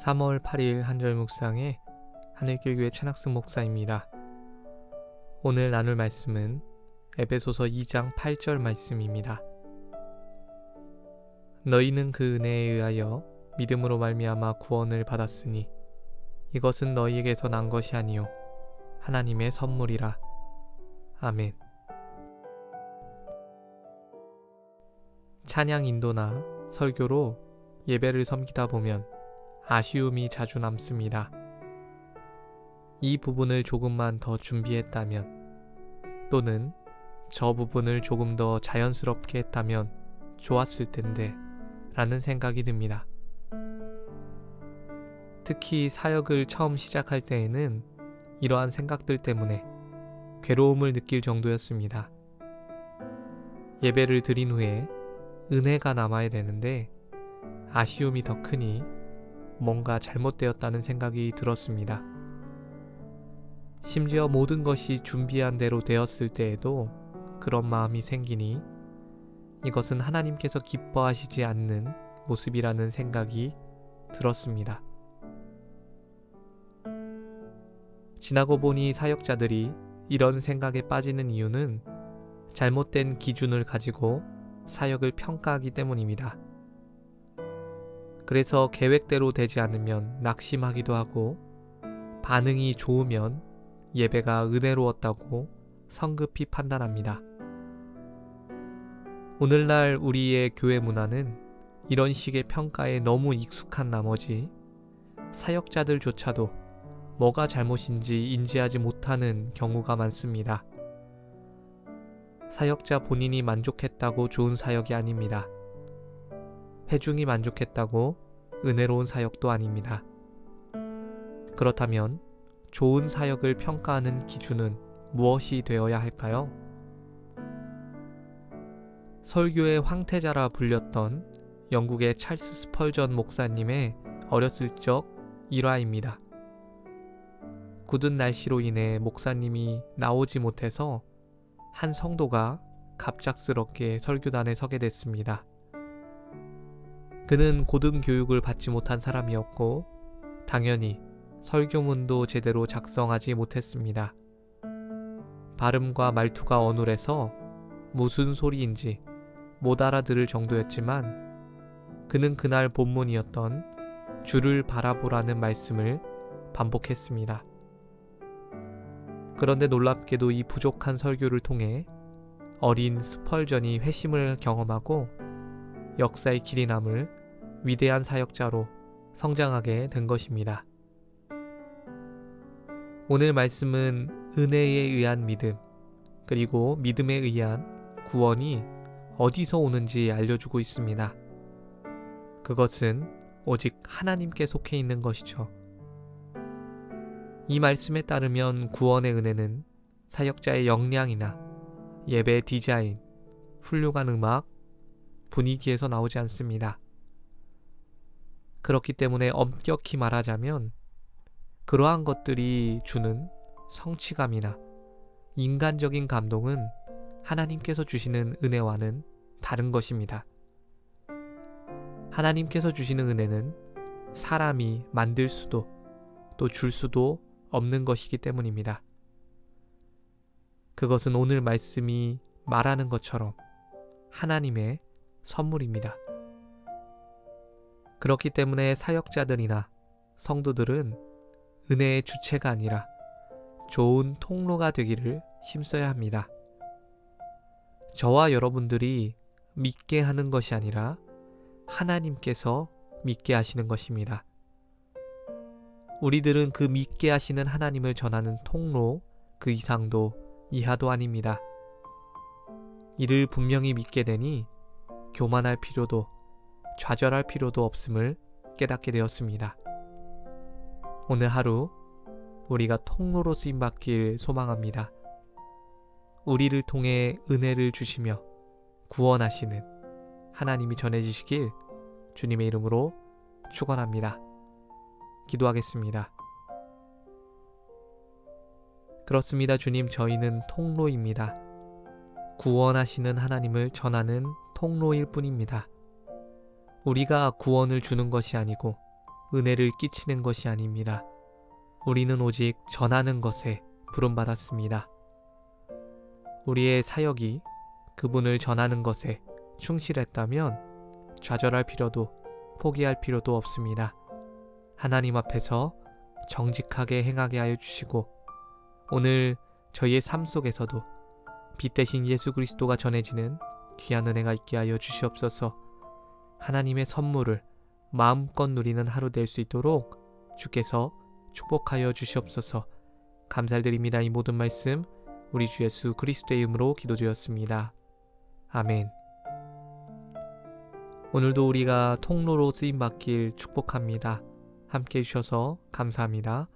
3월 8일 한절 묵상의 하늘길교회 최낙승 목사입니다. 오늘 나눌 말씀은 에베소서 2장 8절 말씀입니다. 너희는 그 은혜에 의하여 믿음으로 말미암아 구원을 받았으니 이것은 너희에게서 난 것이 아니요 하나님의 선물이라. 아멘. 찬양 인도나 설교로 예배를 섬기다 보면 아쉬움이 자주 남습니다. 이 부분을 조금만 더 준비했다면, 또는 저 부분을 조금 더 자연스럽게 했다면 좋았을 텐데 라는 생각이 듭니다. 특히 사역을 처음 시작할 때에는 이러한 생각들 때문에 괴로움을 느낄 정도였습니다. 예배를 드린 후에 은혜가 남아야 되는데 아쉬움이 더 크니 뭔가 잘못되었다는 생각이 들었습니다. 심지어 모든 것이 준비한 대로 되었을 때에도 그런 마음이 생기니 이것은 하나님께서 기뻐하시지 않는 모습이라는 생각이 들었습니다. 지나고 보니 사역자들이 이런 생각에 빠지는 이유는 잘못된 기준을 가지고 사역을 평가하기 때문입니다. 그래서 계획대로 되지 않으면 낙심하기도 하고, 반응이 좋으면 예배가 은혜로웠다고 성급히 판단합니다. 오늘날 우리의 교회 문화는 이런 식의 평가에 너무 익숙한 나머지 사역자들조차도 뭐가 잘못인지 인지하지 못하는 경우가 많습니다. 사역자 본인이 만족했다고 좋은 사역이 아닙니다. 회중이 만족했다고 은혜로운 사역도 아닙니다. 그렇다면 좋은 사역을 평가하는 기준은 무엇이 되어야 할까요? 설교의 황태자라 불렸던 영국의 찰스 스펄전 목사님의 어렸을 적 일화입니다. 굳은 날씨로 인해 목사님이 나오지 못해서 한 성도가 갑작스럽게 설교단에 서게 됐습니다. 그는 고등교육을 받지 못한 사람이었고 당연히 설교문도 제대로 작성하지 못했습니다. 발음과 말투가 어눌해서 무슨 소리인지 못 알아들을 정도였지만 그는 그날 본문이었던 주를 바라보라는 말씀을 반복했습니다. 그런데 놀랍게도 이 부족한 설교를 통해 어린 스펄전이 회심을 경험하고 역사의 길이 남을 위대한 사역자로 성장하게 된 것입니다. 오늘 말씀은 은혜에 의한 믿음, 그리고 믿음에 의한 구원이 어디서 오는지 알려주고 있습니다. 그것은 오직 하나님께 속해 있는 것이죠. 이 말씀에 따르면 구원의 은혜는 사역자의 역량이나 예배 디자인, 훌륭한 음악, 분위기에서 나오지 않습니다. 그렇기 때문에 엄격히 말하자면 그러한 것들이 주는 성취감이나 인간적인 감동은 하나님께서 주시는 은혜와는 다른 것입니다. 하나님께서 주시는 은혜는 사람이 만들 수도 또 줄 수도 없는 것이기 때문입니다. 그것은 오늘 말씀이 말하는 것처럼 하나님의 선물입니다. 그렇기 때문에 사역자들이나 성도들은 은혜의 주체가 아니라 좋은 통로가 되기를 힘써야 합니다. 저와 여러분들이 믿게 하는 것이 아니라 하나님께서 믿게 하시는 것입니다. 우리들은 그 믿게 하시는 하나님을 전하는 통로 그 이상도 이하도 아닙니다. 이를 분명히 믿게 되니 교만할 필요도 좌절할 필요도 없음을 깨닫게 되었습니다. 오늘 하루 우리가 통로로 쓰임받길 소망합니다. 우리를 통해 은혜를 주시며 구원하시는 하나님이 전해지시길 주님의 이름으로 축원합니다. 기도하겠습니다. 그렇습니다. 주님, 저희는 통로입니다. 구원하시는 하나님을 전하는 통로일 뿐입니다. 우리가 구원을 주는 것이 아니고 은혜를 끼치는 것이 아닙니다. 우리는 오직 전하는 것에 부름받았습니다. 우리의 사역이 그분을 전하는 것에 충실했다면 좌절할 필요도 포기할 필요도 없습니다. 하나님 앞에서 정직하게 행하게 하여 주시고 오늘 저희의 삶 속에서도 빛 대신 예수 그리스도가 전해지는 귀한 은혜가 있게 하여 주시옵소서. 하나님의 선물을 마음껏 누리는 하루 될 수 있도록 주께서 축복하여 주시옵소서. 감사드립니다. 이 모든 말씀 우리 주 예수 그리스도의 이름으로 기도드렸습니다. 아멘. 오늘도 우리가 통로로 쓰임받길 축복합니다. 함께 해주셔서 감사합니다.